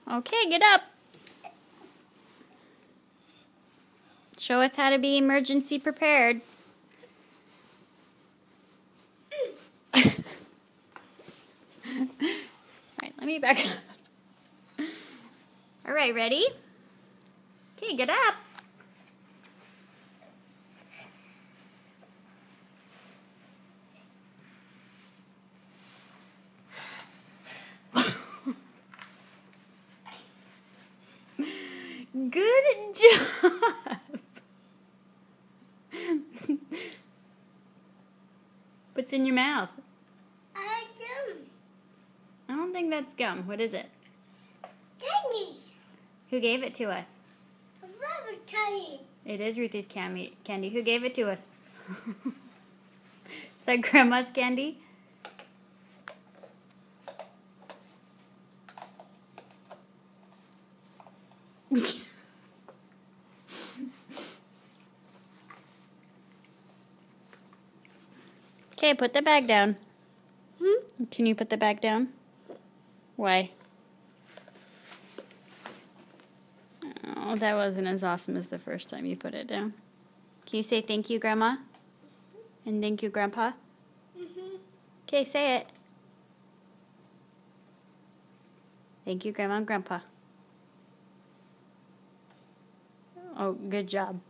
Okay, get up. Show us how to be emergency prepared. Alright, let me back up. Alright, ready? Okay, get up. Good job. What's in your mouth? Gum. I don't think that's gum. What is it? Candy. Who gave it to us? I love a candy. It is Ruthie's candy. Who gave it to us? Is that Grandma's candy? Okay, put the bag down. Can you put the bag down? Why? Oh, that wasn't as awesome as the first time you put it down. Can you say thank you, Grandma? And thank you, Grandpa? Okay, say it. Thank you, Grandma and Grandpa. Oh, good job.